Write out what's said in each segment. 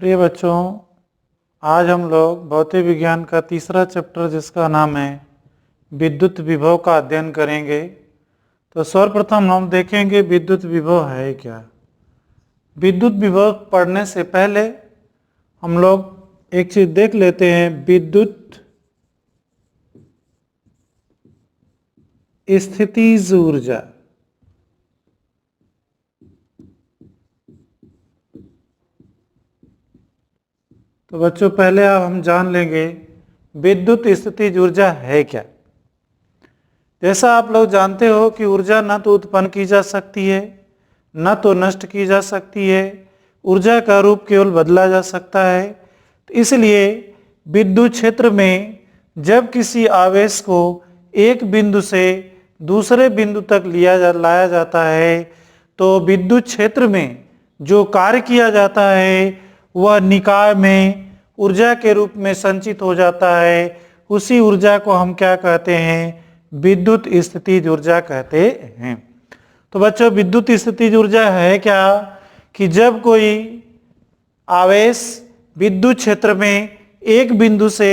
प्रिय बच्चों, आज हम लोग भौतिक विज्ञान का तीसरा चैप्टर जिसका नाम है विद्युत विभव का अध्ययन करेंगे। तो सर्वप्रथम हम देखेंगे विद्युत विभव है क्या। विद्युत विभव पढ़ने से पहले हम लोग एक चीज देख लेते हैं, विद्युत स्थितिज ऊर्जा। तो बच्चों पहले अब हम जान लेंगे विद्युत स्थितिज ऊर्जा है क्या। जैसा आप लोग जानते हो कि ऊर्जा न तो उत्पन्न की जा सकती है न तो नष्ट की जा सकती है, ऊर्जा का रूप केवल बदला जा सकता है। तो इसलिए विद्युत क्षेत्र में जब किसी आवेश को एक बिंदु से दूसरे बिंदु तक लाया जाता है तो विद्युत क्षेत्र में जो कार्य किया जाता है वह निकाय में ऊर्जा के रूप में संचित हो जाता है। उसी ऊर्जा को हम क्या कहते हैं? विद्युत स्थितिज ऊर्जा कहते हैं। तो बच्चों विद्युत स्थितिज ऊर्जा है क्या कि जब कोई आवेश विद्युत क्षेत्र में एक बिंदु से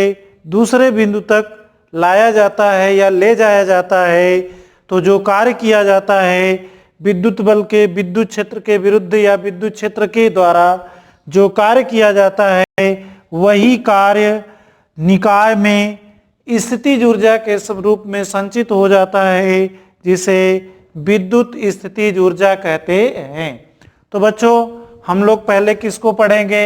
दूसरे बिंदु तक लाया जाता है या ले जाया जाता है तो जो कार्य किया जाता है विद्युत बल के विद्युत क्षेत्र के विरुद्ध या विद्युत क्षेत्र के द्वारा जो कार्य किया जाता है वही कार्य निकाय में स्थितिज ऊर्जा के स्वरूप में संचित हो जाता है, जिसे विद्युत स्थितिज ऊर्जा कहते हैं। तो बच्चों हम लोग पहले किसको पढ़ेंगे?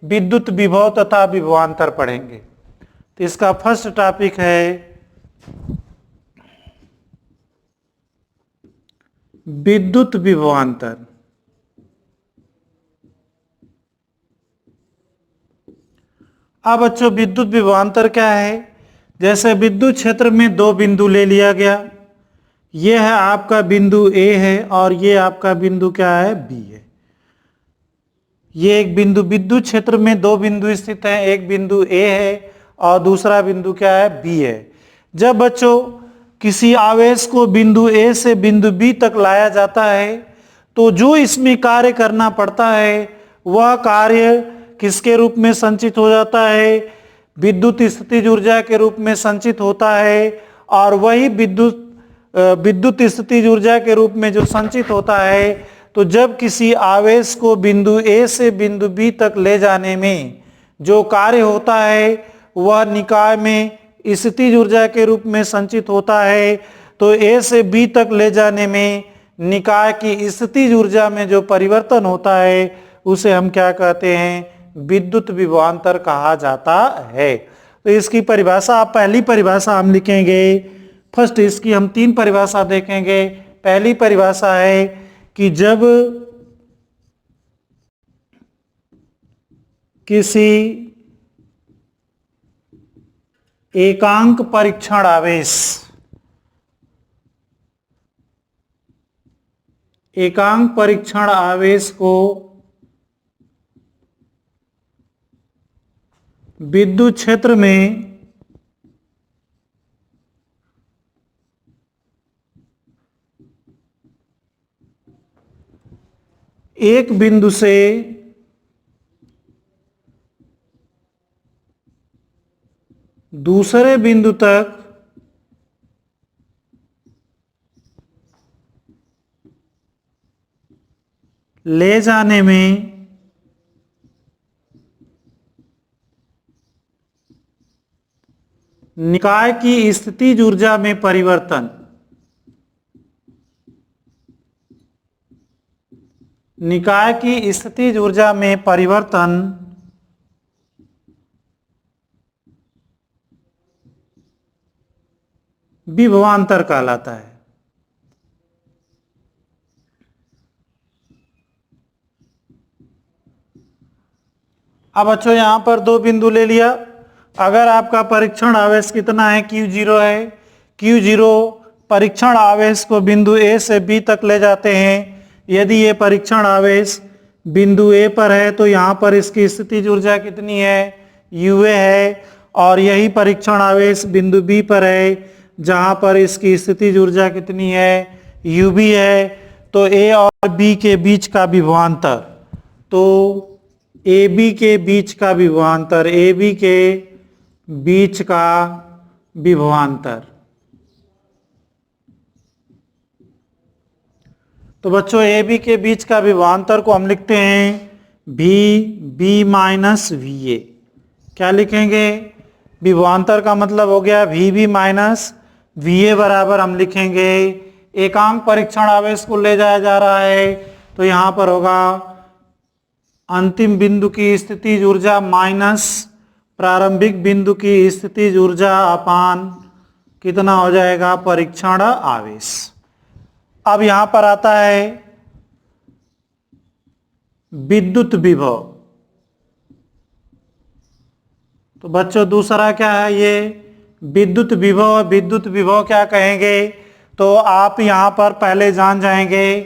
विद्युत विभव तथा विभवांतर पढ़ेंगे। तो इसका फर्स्ट टॉपिक है विद्युत विभवांतर। अब बच्चों विद्युत विभवांतर क्या है? जैसे विद्युत क्षेत्र में दो बिंदु ले लिया गया, यह है आपका बिंदु ए है और ये आपका बिंदु क्या है? बी है। ये एक बिंदु विद्युत क्षेत्र में दो बिंदु स्थित हैं, एक बिंदु ए है और दूसरा बिंदु क्या है? बी है। जब बच्चों किसी आवेश को बिंदु ए से बिंदु बी तक लाया जाता है तो जो इसमें कार्य करना पड़ता है वह कार्य किसके रूप में संचित हो जाता है? विद्युत स्थितिज ऊर्जा के रूप में संचित होता है। और वही विद्युत स्थितिज ऊर्जा के रूप में जो संचित होता है तो जब किसी आवेश को बिंदु ए से बिंदु बी तक ले जाने में जो कार्य होता है वह निकाय में स्थितिज ऊर्जा के रूप में संचित होता है। तो ए से बी तक ले जाने में निकाय की स्थितिज ऊर्जा में जो परिवर्तन होता है उसे हम क्या कहते हैं? विद्युत विभवांतर कहा जाता है। तो इसकी परिभाषा, आप पहली परिभाषा हम लिखेंगे। फर्स्ट इसकी हम तीन परिभाषा देखेंगे। पहली परिभाषा है कि जब किसी एकांक परीक्षण आवेश को विद्युत क्षेत्र में एक बिंदु से दूसरे बिंदु तक ले जाने में निकाय की स्थितिज ऊर्जा में परिवर्तन विभवांतर कहलाता है। अब बच्चों यहां पर दो बिंदु ले लिया। अगर आपका परीक्षण आवेश कितना है? Q0 है। Q0 परीक्षण आवेश को बिंदु ए से बी तक ले जाते हैं। यदि ये परीक्षण आवेश बिंदु ए पर है तो यहाँ पर इसकी स्थितिज ऊर्जा कितनी है? UA है। और यही परीक्षण आवेश बिंदु बी पर है जहाँ पर इसकी स्थितिज ऊर्जा कितनी है? UB है। तो ए और बी के बीच का विभवांतर, तो ए बी के बीच का विभवांतर, ए बी के बीच का विभवांतर। तो बच्चों ए बी के बीच का विभवांतर को हम लिखते हैं V B minus V A. क्या लिखेंगे? विभवांतर का मतलब हो गया V B minus V A बराबर हम लिखेंगे, एकांक परीक्षण आवेश को ले जाया जा रहा है तो यहां पर होगा अंतिम बिंदु की स्थितिज ऊर्जा माइनस प्रारंभिक बिंदु की स्थितिज ऊर्जा अपान कितना हो जाएगा? परीक्षण आवेश। अब यहां पर आता है विद्युत विभव। तो बच्चों दूसरा क्या है? ये विद्युत विभव। विद्युत विभव क्या कहेंगे? तो आप यहां पर पहले जान जाएंगे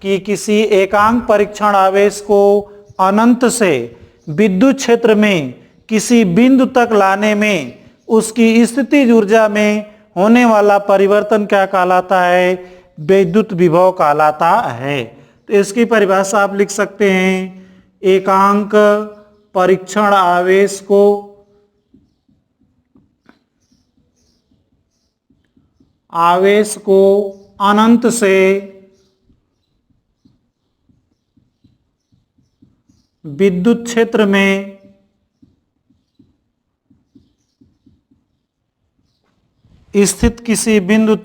कि किसी एकांक परीक्षण आवेश को अनंत से विद्युत क्षेत्र में किसी बिंदु तक लाने में उसकी स्थितिज ऊर्जा में होने वाला परिवर्तन क्या कहलाता है? विद्युत विभव कहलाता है। तो इसकी परिभाषा आप लिख सकते हैं, एकांक परीक्षण आवेश को अनंत से विद्युत क्षेत्र में स्थित किसी बिंदु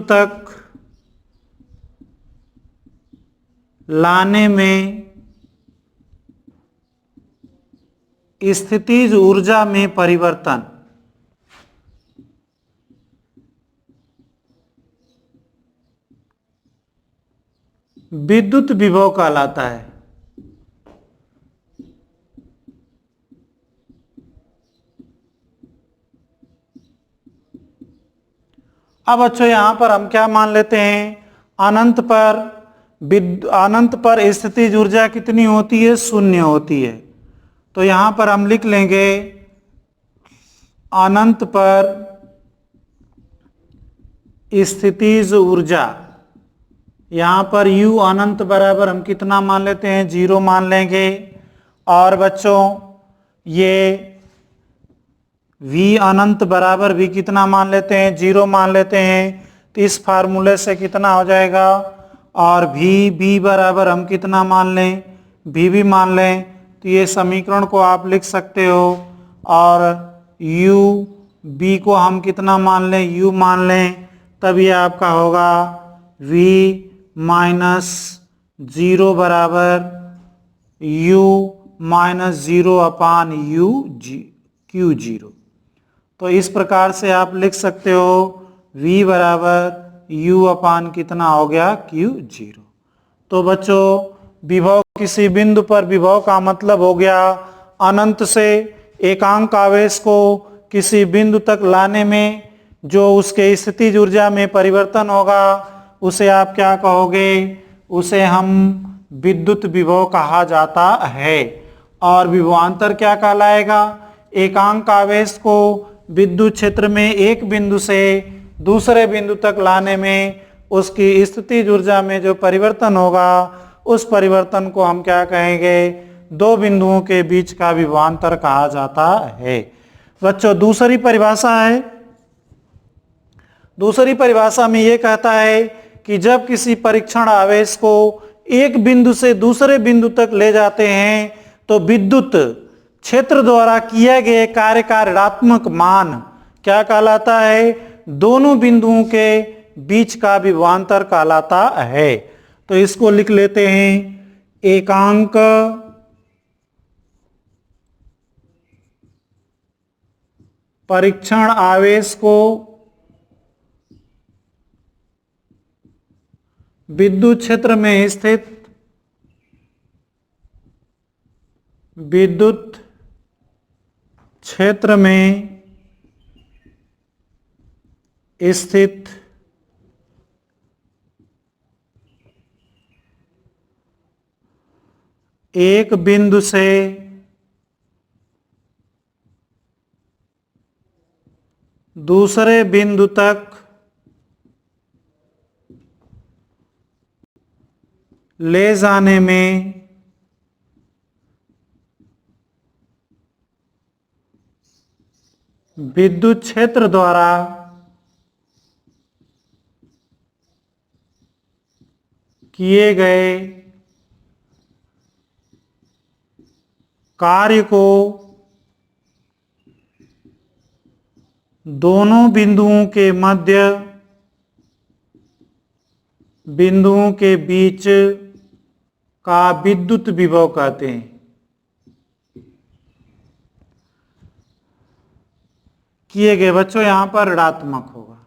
तक लाने में स्थितिज ऊर्जा में परिवर्तन विद्युत विभव कहलाता है। अब बच्चों यहां पर हम क्या मान लेते हैं? अनंत पर स्थितिज ऊर्जा कितनी होती है? शून्य होती है। तो यहां पर हम लिख लेंगे अनंत पर स्थितिज ऊर्जा। यहां पर u अनंत बराबर हम कितना मान लेते हैं? 0 मान लेंगे। और बच्चों ये v अनंत बराबर भी कितना मान लेते हैं? 0 मान लेते हैं। तो इस फार्मूले से कितना हो जाएगा? और v बराबर हम कितना मान लें? v भी मान लें। तो ये समीकरण को आप लिख सकते हो। और u b को हम कितना मान लें? u मान लें। तब ये आपका होगा v माइनस 0 बराबर u माइनस 0 अपान u q0। तो इस प्रकार से आप लिख सकते हो v बराबर u अपान कितना हो गया? q0। तो बच्चों विभव, किसी बिंदु पर विभव का मतलब हो गया अनंत से एकांक आवेश को किसी बिंदु तक लाने में जो उसके स्थितिज ऊर्जा में परिवर्तन होगा उसे आप क्या कहोगे? उसे हम विद्युत विभव कहा जाता है। और विभवांतर क्या कहलाएगा? एकांक आवेश को विद्युत क्षेत्र में एक बिंदु से दूसरे बिंदु तक लाने में उसकी स्थितिज ऊर्जा में जो परिवर्तन होगा उस परिवर्तन को हम क्या कहेंगे? दो बिंदुओं के बीच का विभवांतर कहा जाता है। बच्चों दूसरी परिभाषा है, दूसरी परिभाषा में यह कहता है कि जब किसी परीक्षण आवेश को एक बिंदु से दूसरे बिंदु तक ले जाते हैं तो विद्युत क्षेत्र द्वारा किए गए कार्य का ऋणात्मक मान क्या कहलाता है? दोनों बिंदुओं के बीच का विभवांतर कहलाता है। तो इसको लिख लेते हैं, एकांक परीक्षण आवेश को विद्युत क्षेत्र में स्थित एक बिंदु से दूसरे बिंदु तक ले जाने में विद्युत क्षेत्र द्वारा किए गए कार्य को दोनों बिंदुओं के बीच का विद्युत विभव कहते हैं। किए गए बच्चों यहां पर ऋणात्मक होगा।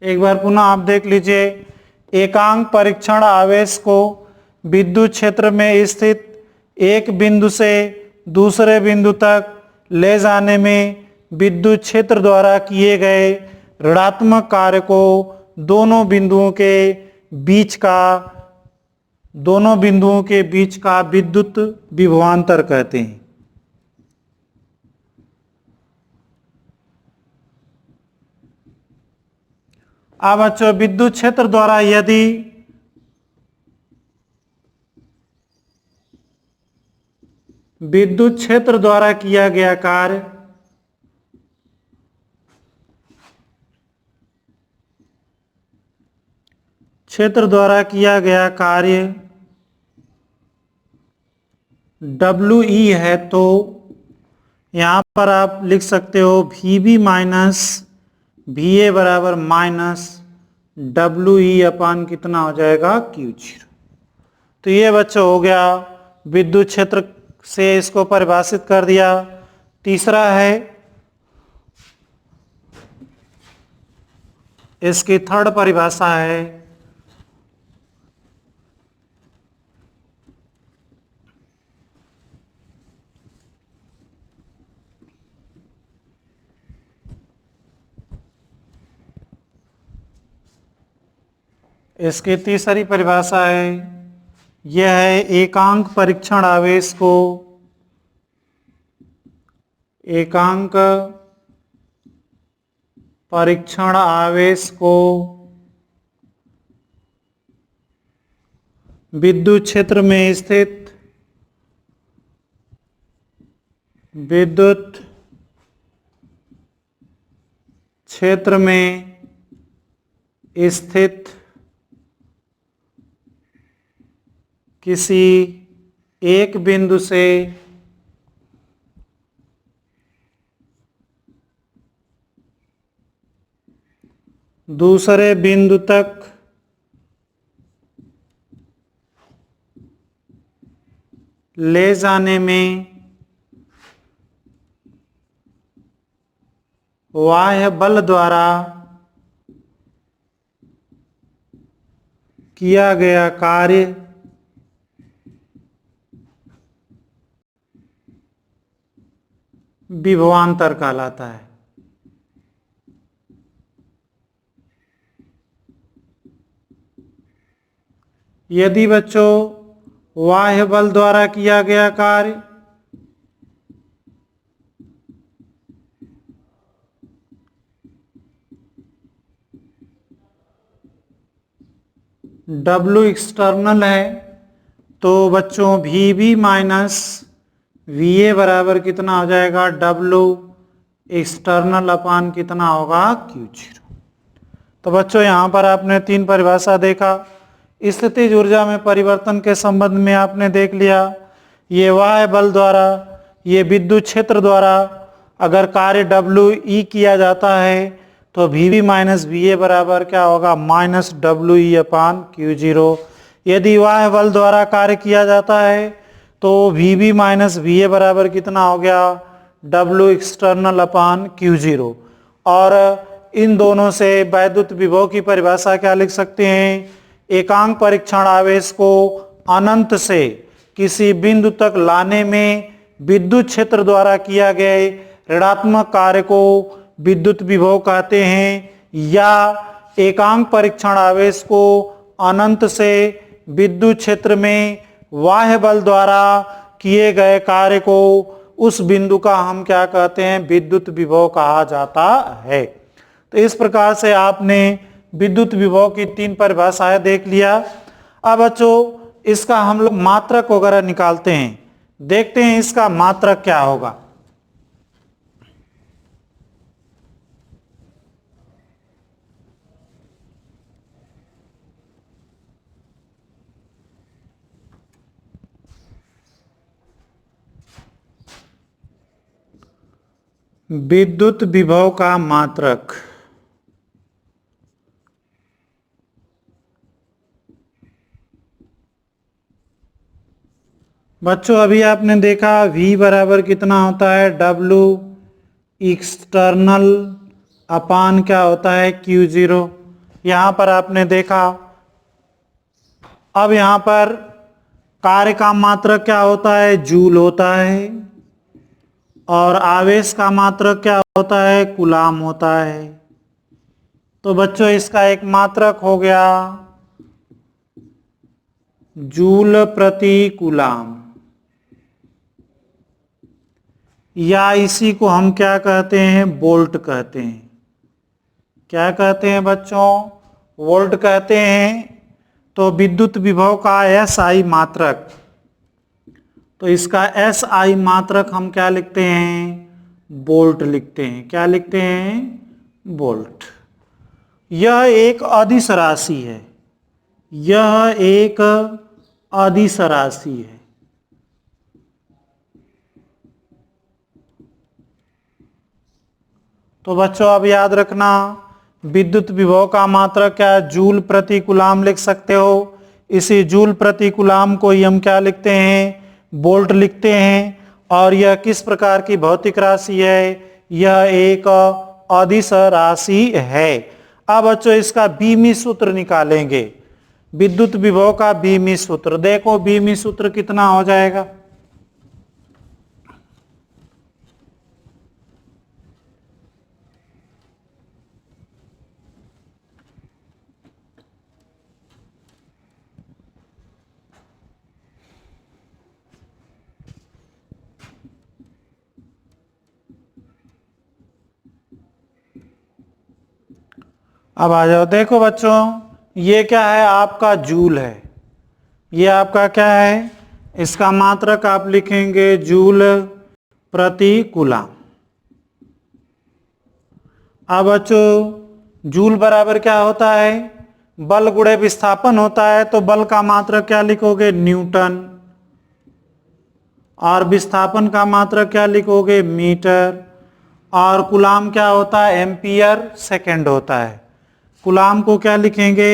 एक बार पुनः आप देख लीजिए, एकांक परीक्षण आवेश को विद्युत क्षेत्र में स्थित एक बिंदु से दूसरे बिंदु तक ले जाने में विद्युत क्षेत्र द्वारा किए गए ऋणात्मक कार्य को दोनों बिंदुओं के बीच का विद्युत विभवांतर कहते हैं। अब बच्चों विद्युत क्षेत्र द्वारा यदि विद्युत क्षेत्र द्वारा किया गया कार्य WE है, तो यहां पर आप लिख सकते हो VB माइनस VA बराबर माइनस WE अपान कितना हो जाएगा Q0। तो ये बच्चों हो गया विद्युत क्षेत्र से इसको परिभाषित कर दिया। तीसरा है इसकी थर्ड परिभाषा है इसकी तीसरी परिभाषा है, यह है एकांक परीक्षण आवेश को विद्युत क्षेत्र में स्थित किसी एक बिंदु से दूसरे बिंदु तक ले जाने में बाह्य बल द्वारा किया गया कार्य विभवांतर कहलाता है। यदि बच्चों बाह्य बल द्वारा किया गया कार्य W एक्सटर्नल है, तो बच्चों VB माइनस VA बराबर कितना हो जाएगा W एक्सटर्नल अपान कितना होगा Q0। तो बच्चों यहां पर आपने तीन परिभाषा देखा। स्थितिज ऊर्जा में परिवर्तन के संबंध में आपने देख लिया, ये बाह्य बल द्वारा, ये विद्युत क्षेत्र द्वारा अगर कार्य WE किया जाता है तो VB माइनस VA बराबर क्या होगा माइनस WE अपान Q0। यदि बाह्य बल द्वारा कार्य किया जाता है तो VB माइनस VA बराबर कितना हो गया W एक्सटर्नल अपान Q0। और इन दोनों से वैद्युत विभव की परिभाषा क्या लिख सकते हैं, एकांक परीक्षण आवेश को अनंत से किसी बिंदु तक लाने में विद्युत क्षेत्र द्वारा किया गए ऋणात्मक कार्य को विद्युत विभव कहते हैं, या एकांक परीक्षण आवेश को अनंत से विद्युत क्षेत्र में बाह्य बल द्वारा किए गए कार्य को उस बिंदु का हम क्या कहते हैं विद्युत विभव कहा जाता है। तो इस प्रकार से आपने विद्युत विभव की 3 परिभाषाएं देख लिया। अब बच्चों इसका हम लोग मात्रक वगैरह निकालते हैं, देखते हैं इसका मात्रक क्या होगा। विद्युत विभव का मात्रक। बच्चों अभी आपने देखा V बराबर कितना होता है, W एक्सटर्नल अपान क्या होता है, Q0। यहां पर आपने देखा। अब यहां पर कार्य का मात्रक क्या होता है, जूल होता है, और आवेश का मात्रक क्या होता है, कूलाम होता है। तो बच्चों इसका एक मात्रक हो गया जूल प्रति कूलाम, या इसी को हम क्या कहते हैं, वोल्ट कहते हैं। क्या कहते हैं बच्चों, वोल्ट कहते हैं। तो विद्युत विभव का SI मात्रक, तो इसका SI मात्रक हम क्या लिखते हैं, वोल्ट लिखते हैं। क्या लिखते हैं, वोल्ट। यह एक अदिश राशि है, यह एक अदिश राशि है। तो बच्चों अब याद रखना, विद्युत विभव का मात्रक क्या है, जूल प्रति कूलाम लिख सकते हो। इसी जूल प्रति कूलाम को ही हम क्या लिखते हैं, वोल्ट लिखते हैं। और यह किस प्रकार की भौतिक राशि है, यह एक अदिश राशि है। अब बच्चों इसका बीमी सूत्र निकालेंगे, विद्युत विभव का बीमी सूत्र। देखो बीमी सूत्र कितना हो जाएगा। अब आ जाओ, देखो बच्चों ये क्या है, आपका जूल है। ये आपका क्या है, इसका मात्रक आप लिखेंगे जूल प्रति कूलाम। अब बच्चों जूल बराबर क्या होता है, बल गुणे विस्थापन होता है। तो बल का मात्रक क्या लिखोगे, न्यूटन। और विस्थापन का मात्रक क्या लिखोगे, मीटर। और कूलाम क्या होता है, एम्पियर सेकेंड होता है। कूलाम को क्या लिखेंगे,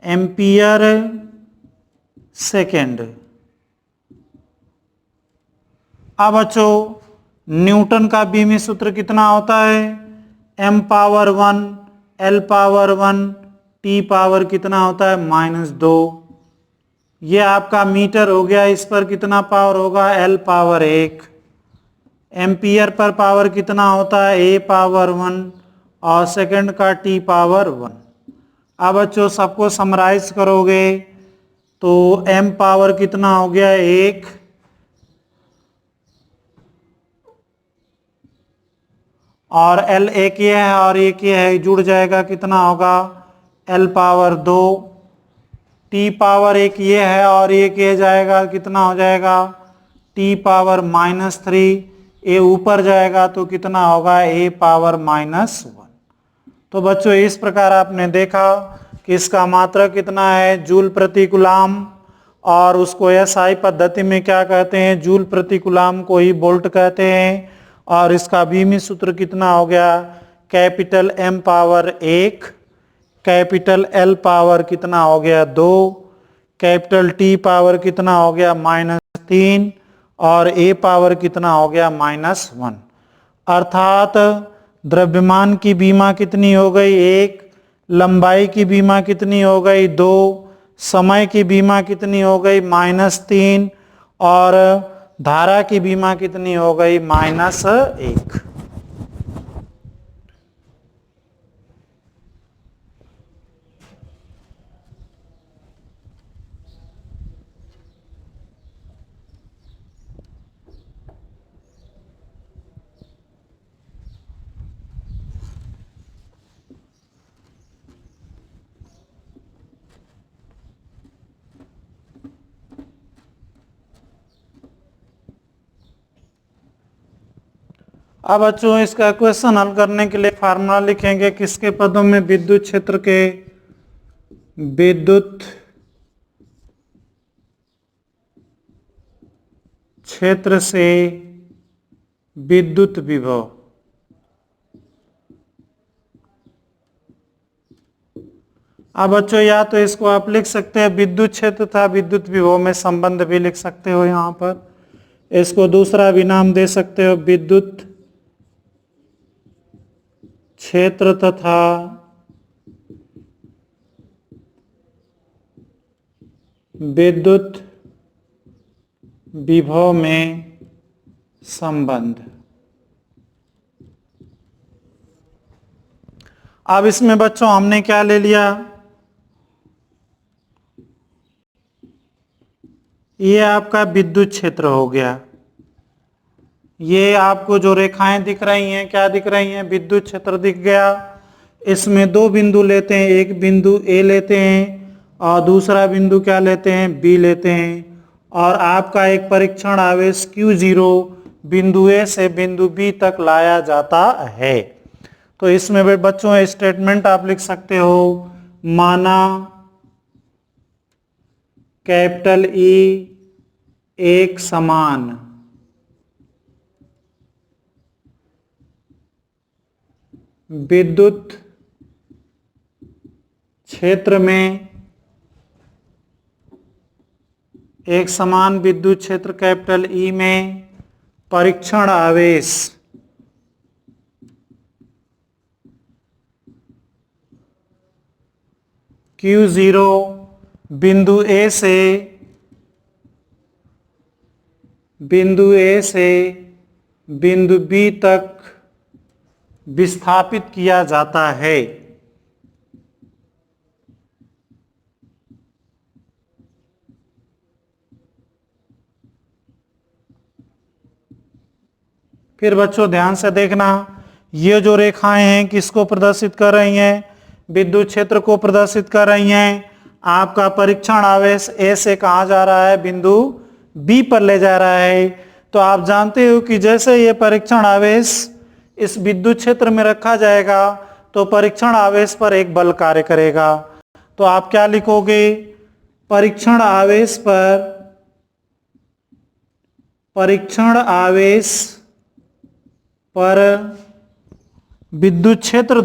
एम्पियर सेकेंड। अब बच्चों न्यूटन का बीमी सूत्र कितना होता है, m power 1 l power 1 t power कितना होता है, -2। ये आपका मीटर हो गया, इस पर कितना पावर होगा, l power 1। Ampere per power कितना होता है, a पावर 1, और सेकंड का t पावर 1। अब बच्चों सबको समराइज करोगे तो m पावर कितना हो गया, 1, और l एक ये है और एक ये है, जुड़ जाएगा कितना होगा, l पावर 2। t पावर एक ये है और एक ये जाएगा, कितना हो जाएगा, t पावर -3। ये ऊपर जाएगा तो कितना होगा, a पावर -1। तो बच्चों इस प्रकार आपने देखा कि इसका मात्रक कितना है, जूल प्रति कूलाम। और उसको SI पद्धति में क्या कहते हैं, जूल प्रति कूलाम को ही वोल्ट कहते हैं। और इसका बीमी सूत्र कितना हो गया, capital M power 1, capital L power कितना हो गया, 2, कैपिटल T पावर कितना हो गया, -3, और A पावर कितना हो गया, -1। अर्थात द्रव्यमान की बीमा कितनी हो गई, 1, लंबाई की बीमा कितनी हो गई, 2, समय की बीमा कितनी हो गई, -3, और धारा की बीमा कितनी हो गई, -1। अब बच्चों इसका क्वेश्चन हल करने के लिए फार्मूला लिखेंगे किसके पदों में, विद्युत क्षेत्र के विद्युत क्षेत्र से विद्युत विभव। अब बच्चों या तो इसको आप लिख सकते हैं विद्युत क्षेत्र था विद्युत विभव में संबंध भी लिख सकते हो, यहां पर इसको दूसरा भी नाम दे सकते हो विद्युत क्षेत्र तथा विद्युत विभव में संबंध। अब इसमें बच्चों हमने क्या ले लिया, ये आपका विद्युत क्षेत्र हो गया। ये आपको जो रेखाएं दिख रही हैं क्या दिख रही हैं, विद्युत क्षेत्र दिख गया। इसमें दो बिंदु लेते हैं, एक बिंदु ए लेते हैं और दूसरा बिंदु क्या लेते हैं, बी लेते हैं। और आपका एक परीक्षण आवेश Q0 बिंदु ए से बिंदु बी तक लाया जाता है। तो इसमें बच्चों स्टेटमेंट आप लिख सकते हो, माना कैपिटल ई एक समान विद्युत क्षेत्र में, एक समान विद्युत क्षेत्र कैपिटल ई में परीक्षण आवेश Q0 बिंदु ए से बिंदु बी तक विस्थापित किया जाता है। फिर बच्चों ध्यान से देखना, ये जो रेखाएं हैं किसको प्रदर्शित कर रही हैं, विद्युत क्षेत्र को प्रदर्शित कर रही हैं। आपका परीक्षण आवेश ए से कहां जा रहा है, बिंदु बी पर ले जा रहा है। तो आप जानते हो कि जैसे ये परीक्षण आवेश इस विद्युत क्षेत्र में रखा जाएगा तो परीक्षण आवेश पर एक बल कार्य करेगा। तो आप क्या लिखोगे, परीक्षण आवेश पर विद्युत क्षेत्र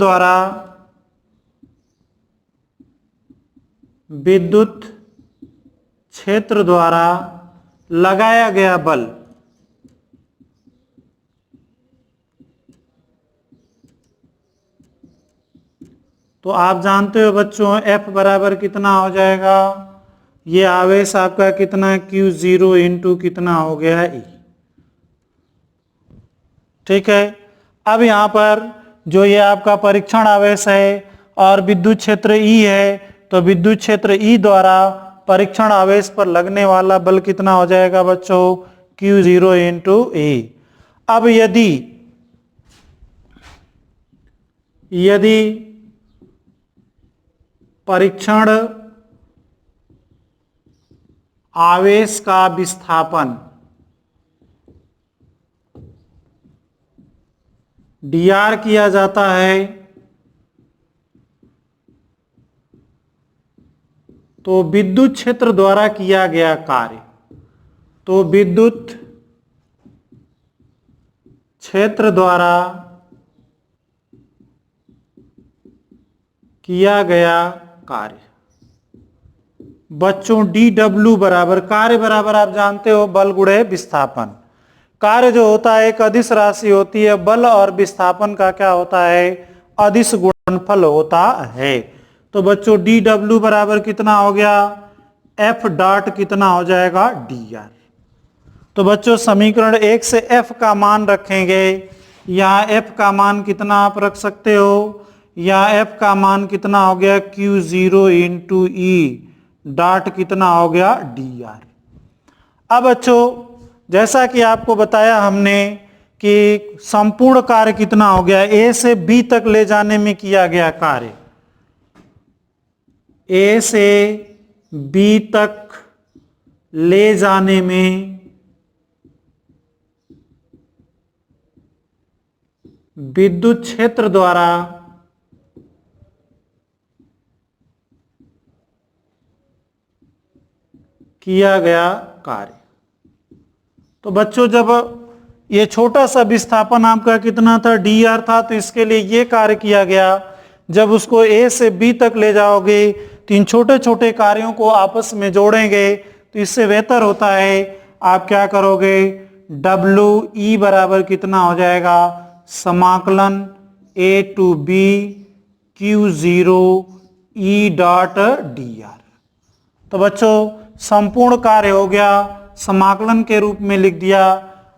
द्वारा लगाया गया बल। तो आप जानते हो बच्चों F बराबर कितना हो जाएगा, ये आवेश आपका कितना Q0 इंटू कितना हो गया E। ठीक है, अब यहां पर जो ये आपका परीक्षण आवेश है और विद्युत क्षेत्र E है, तो विद्युत क्षेत्र E द्वारा परीक्षण आवेश पर लगने वाला बल कितना हो जाएगा बच्चों, Q0 इंटू E। अब यदि परीक्षण आवेश का विस्थापन dr किया जाता है तो विद्युत क्षेत्र द्वारा किया गया कार्य, तो विद्युत क्षेत्र द्वारा किया गया कार्य बच्चों dw बराबर, कार्य बराबर आप जानते हो बल गुणे विस्थापन। कार्य जो होता है एक अदिश राशि होती है, बल और विस्थापन का क्या होता है, अदिश गुणनफल होता है। तो बच्चों dw बराबर कितना हो गया, F डॉट कितना हो जाएगा, dr। तो बच्चों समीकरण 1 से F का मान रखेंगे, यहाँ F का मान कितना आप रख सकते हो, यहाँ F का मान कितना हो गया Q0 इंटू E डॉट कितना हो गया dr। अब बच्चों जैसा कि आपको बताया हमने कि संपूर्ण कार्य कितना हो गया, A से B तक ले जाने में किया गया कार्य, A से B तक ले जाने में विद्युत क्षेत्र द्वारा किया गया कार्य। तो बच्चों जब ये छोटा सा विस्थापन आपका कितना था, dr था, तो इसके लिए ये कार्य किया गया। जब उसको A से B तक ले जाओगे तो इन छोटे छोटे कार्यों को आपस में जोड़ेंगे तो इससे बेहतर होता है। आप क्या करोगे, WE बराबर कितना हो जाएगा, समाकलन A to B Q0 E dot dr। तो बच्चों संपूर्ण कार्य हो गया, समाकलन के रूप में लिख दिया।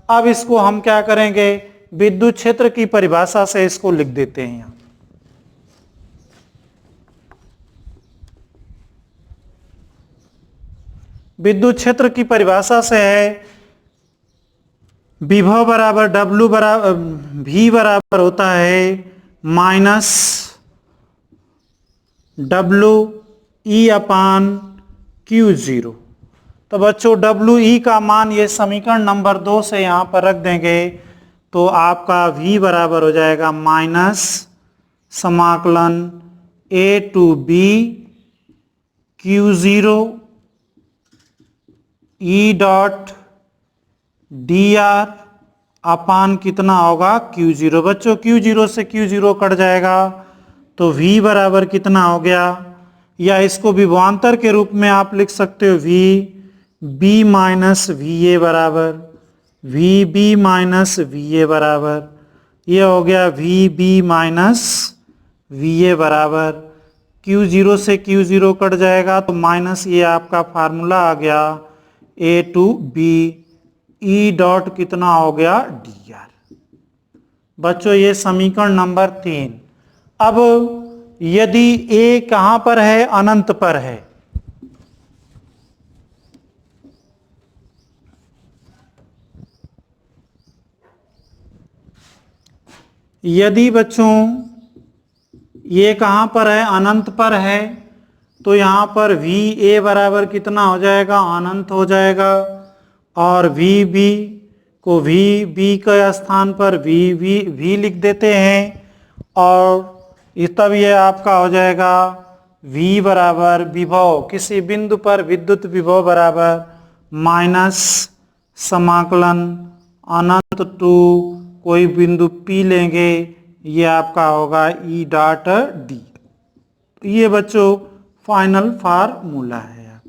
अब इसको हम क्या करेंगे, विद्युत क्षेत्र की परिभाषा से इसको लिख देते हैं यहाँ। विद्युत क्षेत्र की परिभाषा से है विभव बराबर W बराबर V बराबर होता है माइनस WE अपान Q0। तो बच्चों WE का मान ये समीकरण नंबर 2 से यहाँ पर रख देंगे तो आपका V बराबर हो जाएगा माइनस समाकलन A to B Q0 E dot dr अपान कितना होगा Q0। बच्चों Q0 से Q0 कट जाएगा तो V बराबर कितना हो गया, या इसको विभवांतर के रूप में आप लिख सकते हो V B माइनस VA बराबर VB माइनस VA बराबर, ये हो गया VB माइनस VA बराबर Q0 से Q0 कट जाएगा तो माइनस ये आपका फार्मूला आ गया A to B E dot कितना हो गया dr। बच्चों ये समीकरण नंबर 3। अब यदि A कहां पर है, अनंत पर है, यदि बच्चों ये कहां पर है, अनंत पर है, तो यहां पर VA बराबर कितना हो जाएगा, अनंत हो जाएगा। और VB को VB के स्थान पर V लिख देते हैं और तब ये आपका हो जाएगा V बराबर विभव, किसी बिंदु पर विद्युत विभव बराबर माइनस समाकलन अनंत टू कोई बिंदु P लेंगे, ये आपका होगा E डॉट D। ये बच्चों फाइनल फार्मूला है।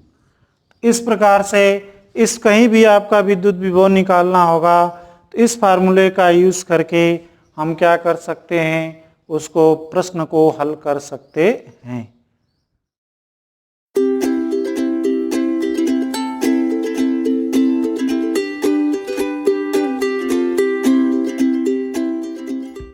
इस प्रकार से इस कहीं भी आपका विद्युत विभव निकालना होगा तो इस फार्मूले का यूज करके हम क्या कर सकते हैं, उसको प्रश्न को हल कर सकते हैं।